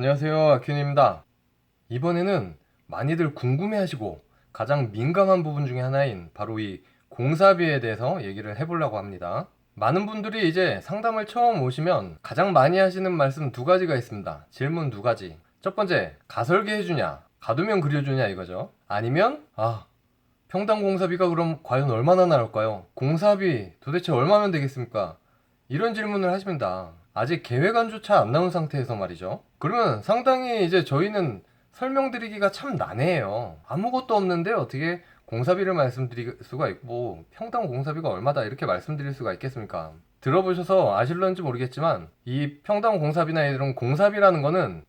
안녕하세요, 아큐님입니다. 이번에는 많이들 궁금해하시고 가장 민감한 부분 중에 하나인 바로 이 공사비에 대해서 얘기를 해보려고 합니다. 많은 분들이 이제 상담을 처음 오시면 가장 많이 하시는 말씀 두 가지가 있습니다. 질문 두 가지. 첫 번째, 가설계 해주냐, 가도면 그려주냐 이거죠. 아니면 평당 공사비가 그럼 과연 얼마나 나올까요? 공사비 도대체 얼마면 되겠습니까? 이런 질문을 하십니다. 아직 계획안조차 안 나온 상태에서 말이죠. 그러면 상당히 이제 저희는 설명드리기가 참 난해해요. 아무것도 없는데 어떻게 공사비를 말씀드릴 수가 있고 평당 공사비가 얼마다 이렇게 말씀드릴 수가 있겠습니까? 들어보셔서 아실런지 모르겠지만 이 평당 공사비나 이런 공사비라는 거는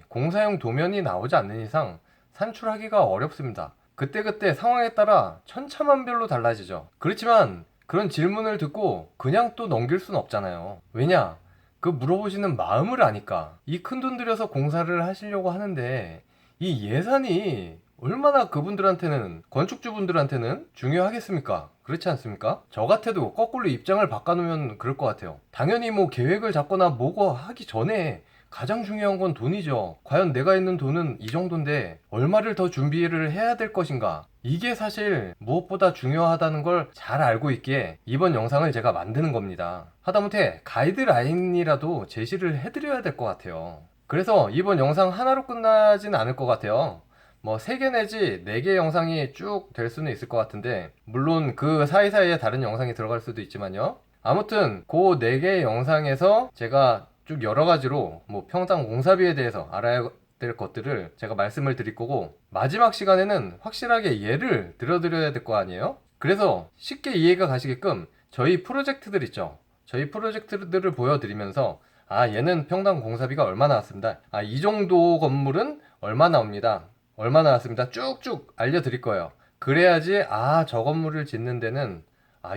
공사용 도면이 나오지 않는 이상 산출하기가 어렵습니다. 그때그때 상황에 따라 천차만별로 달라지죠. 그렇지만 그런 질문을 듣고 그냥 또 넘길 순 없잖아요. 왜냐? 그 물어보시는 마음을 아니까. 이 큰 돈 들여서 공사를 하시려고 하는데 이 예산이 얼마나 그분들한테는, 건축주분들한테는 중요하겠습니까? 그렇지 않습니까? 저 같아도 거꾸로 입장을 바꿔놓으면 그럴 것 같아요. 당연히 뭐 계획을 잡거나 뭐고 하기 전에 가장 중요한 건 돈이죠. 과연 내가 있는 돈은 이 정도인데 얼마를 더 준비를 해야 될 것인가? 이게 사실 무엇보다 중요하다는 걸 잘 알고 있기에 이번 영상을 제가 만드는 겁니다. 하다못해 가이드라인이라도 제시를 해드려야 될 것 같아요. 그래서 이번 영상 하나로 끝나진 않을 것 같아요. 뭐 3개 내지 4개 영상이 쭉 될 수는 있을 것 같은데 물론 그 사이사이에 다른 영상이 들어갈 수도 있지만요. 아무튼 그 4개의 영상에서 제가 쭉 여러 가지로 뭐 평당 공사비에 대해서 알아야 될 것들을 제가 말씀을 드릴 거고 마지막 시간에는 확실하게 예를 들어드려야 될 거 아니에요? 그래서 쉽게 이해가 가시게끔 저희 프로젝트들 있죠. 저희 프로젝트들을 보여드리면서 얘는 평당 공사비가 얼마 나왔습니다. 이 정도 건물은 얼마 나옵니다. 얼마 나왔습니다. 쭉쭉 알려드릴 거예요. 그래야지 저 건물을 짓는 데는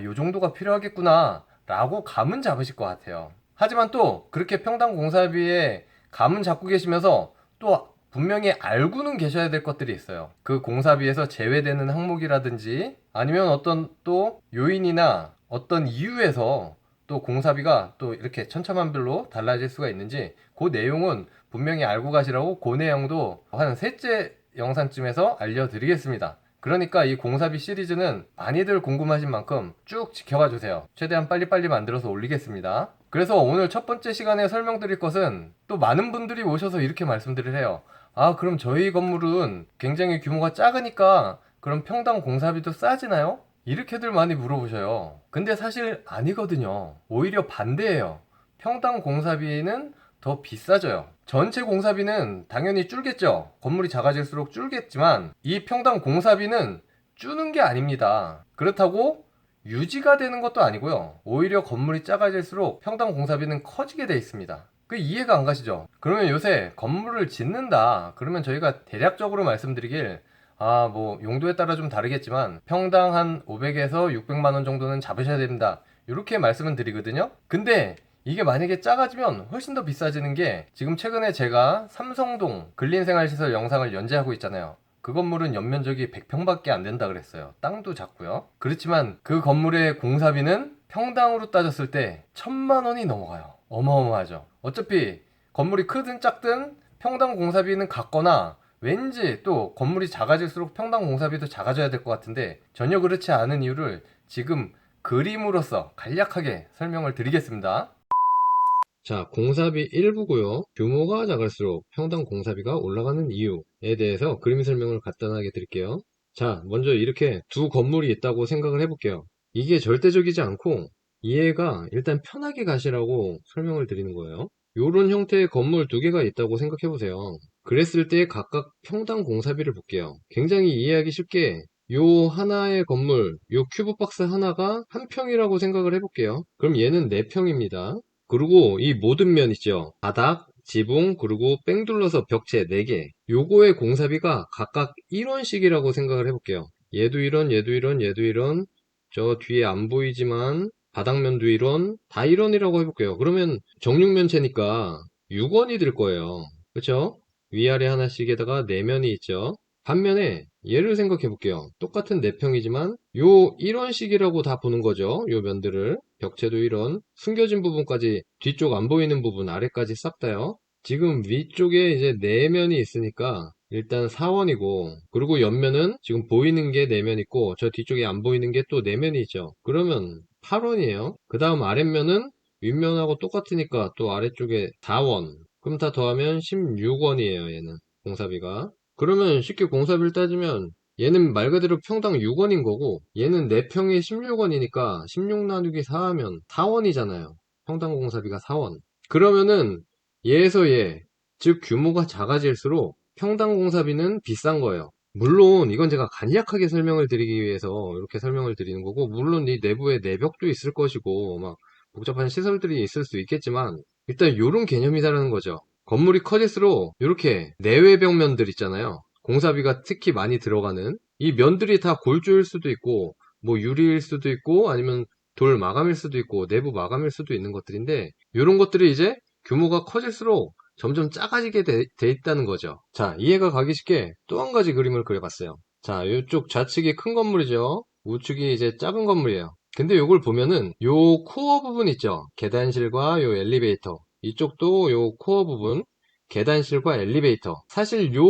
요 정도가 필요하겠구나 라고 감은 잡으실 것 같아요. 하지만 또 그렇게 평당 공사비에 감은 잡고 계시면서 또 분명히 알고는 계셔야 될 것들이 있어요. 그 공사비에서 제외되는 항목이라든지 아니면 어떤 또 요인이나 어떤 이유에서 또 공사비가 또 이렇게 천차만별로 달라질 수가 있는지 그 내용은 분명히 알고 가시라고 그 내용도 한 셋째 영상쯤에서 알려드리겠습니다. 그러니까 이 공사비 시리즈는 많이들 궁금하신 만큼 쭉 지켜봐 주세요. 최대한 빨리빨리 만들어서 올리겠습니다. 그래서 오늘 첫 번째 시간에 설명드릴 것은 또 많은 분들이 오셔서 이렇게 말씀들을 해요. 그럼 저희 건물은 굉장히 규모가 작으니까 그럼 평당 공사비도 싸지나요? 이렇게들 많이 물어보셔요. 근데 사실 아니거든요. 오히려 반대예요. 평당 공사비는 더 비싸져요. 전체 공사비는 당연히 줄겠죠. 건물이 작아질수록 줄겠지만 이 평당 공사비는 주는 게 아닙니다. 그렇다고 유지가 되는 것도 아니고요. 오히려 건물이 작아질수록 평당 공사비는 커지게 돼 있습니다. 그 이해가 안 가시죠? 그러면 요새 건물을 짓는다. 그러면 저희가 대략적으로 말씀드리길 뭐 용도에 따라 좀 다르겠지만 평당 한 500에서 600만 원 정도는 잡으셔야 됩니다. 이렇게 말씀은 드리거든요. 근데 이게 만약에 작아지면 훨씬 더 비싸지는 게 지금 최근에 제가 삼성동 근린생활시설 영상을 연재하고 있잖아요. 그 건물은 연면적이 100평밖에 안 된다 그랬어요. 땅도 작고요. 그렇지만 그 건물의 공사비는 평당으로 따졌을 때 1000만 원이 넘어가요. 어마어마하죠. 어차피 건물이 크든 작든 평당 공사비는 같거나 왠지 또 건물이 작아질수록 평당 공사비도 작아져야 될 것 같은데 전혀 그렇지 않은 이유를 지금 그림으로써 간략하게 설명을 드리겠습니다. 자, 공사비 1부고요. 규모가 작을수록 평당 공사비가 올라가는 이유에 대해서 그림 설명을 간단하게 드릴게요. 자, 먼저 이렇게 두 건물이 있다고 생각을 해볼게요. 이게 절대적이지 않고 이해가 일단 편하게 가시라고 설명을 드리는 거예요. 요런 형태의 건물 두 개가 있다고 생각해 보세요. 그랬을 때 각각 평당 공사비를 볼게요. 굉장히 이해하기 쉽게 요 하나의 건물, 요 큐브박스 하나가 한 평이라고 생각을 해볼게요. 그럼 얘는 4평입니다. 그리고 이 모든 면 있죠. 바닥, 지붕, 그리고 뺑 둘러서 벽체 4개. 요거의 공사비가 각각 1원씩이라고 생각을 해볼게요. 얘도 1원, 얘도 1원, 얘도 1원. 저 뒤에 안 보이지만 바닥면도 1원, 다 1원이라고 해볼게요. 그러면 정육면체니까 6원이 들 거예요. 그쵸? 위아래 하나씩에다가 4면이 있죠. 반면에 얘를 생각해 볼게요. 똑같은 4평이지만 요 1원씩이라고 다 보는 거죠. 요 면들을. 벽체도 1원, 숨겨진 부분까지 뒤쪽 안 보이는 부분 아래까지 싹 다요. 지금 위쪽에 이제 내면이 있으니까 일단 사원이고, 그리고 옆면은 지금 보이는 게 내면 있고 저 뒤쪽에 안 보이는 게 또 내면이 있죠. 그러면 8원이에요. 그 다음 아랫면은 윗면하고 똑같으니까 또 아래쪽에 4원. 그럼 다 더하면 16원이에요, 얘는 공사비가. 그러면 쉽게 공사비를 따지면 얘는 말 그대로 평당 6원인 거고, 얘는 4평에 16원이니까 16 나누기 4 하면 4원이잖아요. 평당 공사비가 4원. 그러면은 얘에서 얘, 즉 규모가 작아질수록 평당 공사비는 비싼 거예요. 물론 이건 제가 간략하게 설명을 드리기 위해서 이렇게 설명을 드리는 거고, 물론 이 내부에 내벽도 있을 것이고 막 복잡한 시설들이 있을 수 있겠지만, 일단 이런 개념이다라는 거죠. 건물이 커질수록 이렇게 내외벽면들 있잖아요. 공사비가 특히 많이 들어가는 이 면들이 다 골조일 수도 있고 뭐 유리일 수도 있고 아니면 돌 마감일 수도 있고 내부 마감일 수도 있는 것들인데, 이런 것들이 이제 규모가 커질수록 점점 작아지게 돼 있다는 거죠. 자, 이해가 가기 쉽게 또 한 가지 그림을 그려봤어요. 자, 이쪽 좌측이 큰 건물이죠. 우측이 이제 작은 건물이에요. 근데 이걸 보면은 요 코어 부분 있죠. 계단실과 요 엘리베이터. 이쪽도 요 코어 부분, 계단실과 엘리베이터. 사실 요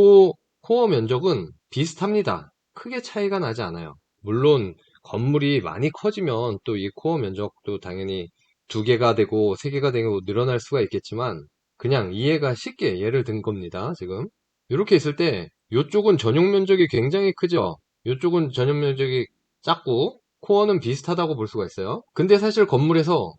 코어 면적은 비슷합니다. 크게 차이가 나지 않아요. 물론 건물이 많이 커지면 또 이 코어 면적도 당연히 2개가 되고 3개가 되고 늘어날 수가 있겠지만, 그냥 이해가 쉽게 예를 든 겁니다. 지금 이렇게 있을 때 이쪽은 전용 면적이 굉장히 크죠. 이쪽은 전용 면적이 작고 코어는 비슷하다고 볼 수가 있어요. 근데 사실 건물에서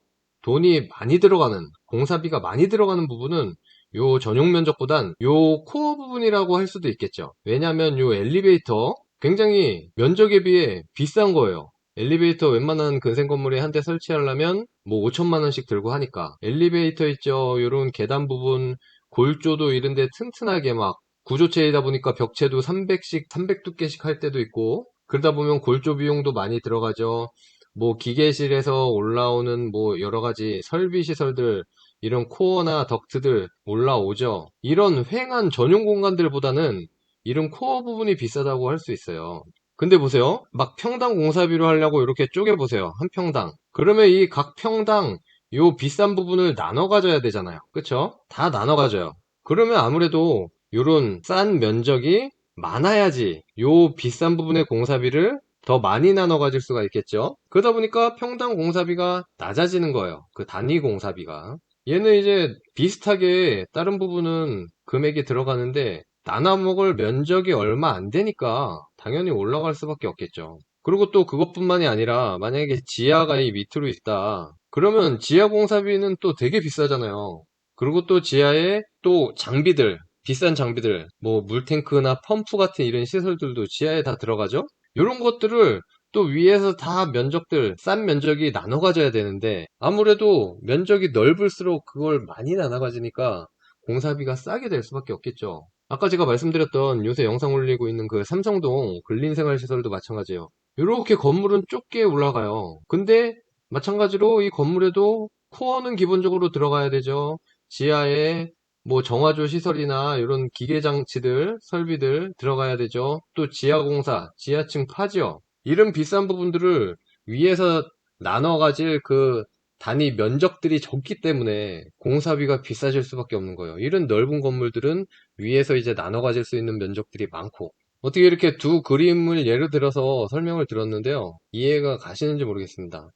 돈이 많이 들어가는, 공사비가 많이 들어가는 부분은 요 전용 면적보단 요 코어 부분이라고 할 수도 있겠죠. 왜냐하면 요 엘리베이터 굉장히 면적에 비해 비싼 거예요. 엘리베이터 웬만한 근생 건물에 한 대 설치하려면 뭐 5천만 원씩 들고 하니까, 엘리베이터 있죠. 요런 계단 부분 골조도 이런데 튼튼하게 막 구조체이다 보니까 벽체도 300씩 300두께씩 할 때도 있고, 그러다 보면 골조 비용도 많이 들어가죠. 뭐 기계실에서 올라오는 뭐 여러 가지 설비 시설들, 이런 코어나 덕트들 올라오죠. 이런 휑한 전용 공간들보다는 이런 코어 부분이 비싸다고 할 수 있어요. 근데 보세요. 막 평당 공사비로 하려고 이렇게 쪼개보세요. 한 평당. 그러면 이 각 평당 요 비싼 부분을 나눠 가져야 되잖아요. 그쵸? 다 나눠 가져요. 그러면 아무래도 요런 싼 면적이 많아야지 요 비싼 부분의 공사비를 더 많이 나눠 가질 수가 있겠죠. 그러다 보니까 평당 공사비가 낮아지는 거예요. 그 단위 공사비가. 얘는 이제 비슷하게 다른 부분은 금액이 들어가는데 나눠 먹을 면적이 얼마 안 되니까 당연히 올라갈 수밖에 없겠죠. 그리고 또 그것뿐만이 아니라 만약에 지하가 이 밑으로 있다. 그러면 지하 공사비는 또 되게 비싸잖아요. 그리고 또 지하에 또 장비들, 비싼 장비들, 뭐 물탱크나 펌프 같은 이런 시설들도 지하에 다 들어가죠. 이런 것들을 또 위에서 다 면적들, 싼 면적이 나눠 가져야 되는데, 아무래도 면적이 넓을수록 그걸 많이 나눠 가지니까 공사비가 싸게 될 수밖에 없겠죠. 아까 제가 말씀드렸던 요새 영상 올리고 있는 그 삼성동 근린생활시설도 마찬가지예요. 이렇게 건물은 좁게 올라가요. 근데 마찬가지로 이 건물에도 코어는 기본적으로 들어가야 되죠. 지하에 뭐 정화조 시설이나 이런 기계장치들, 설비들 들어가야 되죠. 또 지하공사, 지하층 파지요. 이런 비싼 부분들을 위에서 나눠 가질 그 단위 면적들이 적기 때문에 공사비가 비싸질 수밖에 없는 거예요. 이런 넓은 건물들은 위에서 이제 나눠 가질 수 있는 면적들이 많고. 어떻게 이렇게 두 그림을 예를 들어서 설명을 들었는데요. 이해가 가시는지 모르겠습니다.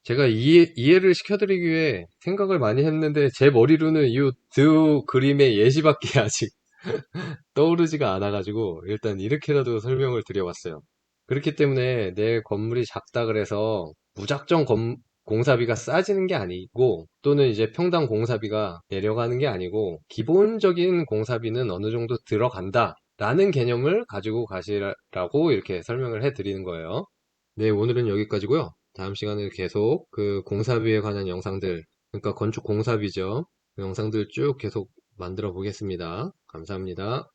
제가 이해를 시켜드리기 위해 생각을 많이 했는데 제 머리로는 이 두 그림의 예시밖에 아직 떠오르지가 않아가지고 일단 이렇게라도 설명을 드려봤어요. 그렇기 때문에 내 건물이 작다 그래서 무작정 공사비가 싸지는 게 아니고, 또는 이제 평당 공사비가 내려가는 게 아니고, 기본적인 공사비는 어느 정도 들어간다 라는 개념을 가지고 가시라고 이렇게 설명을 해 드리는 거예요. 네, 오늘은 여기까지고요. 다음 시간에 계속 그 공사비에 관한 영상들, 그러니까 건축 공사비죠. 그 영상들 쭉 계속 만들어 보겠습니다. 감사합니다.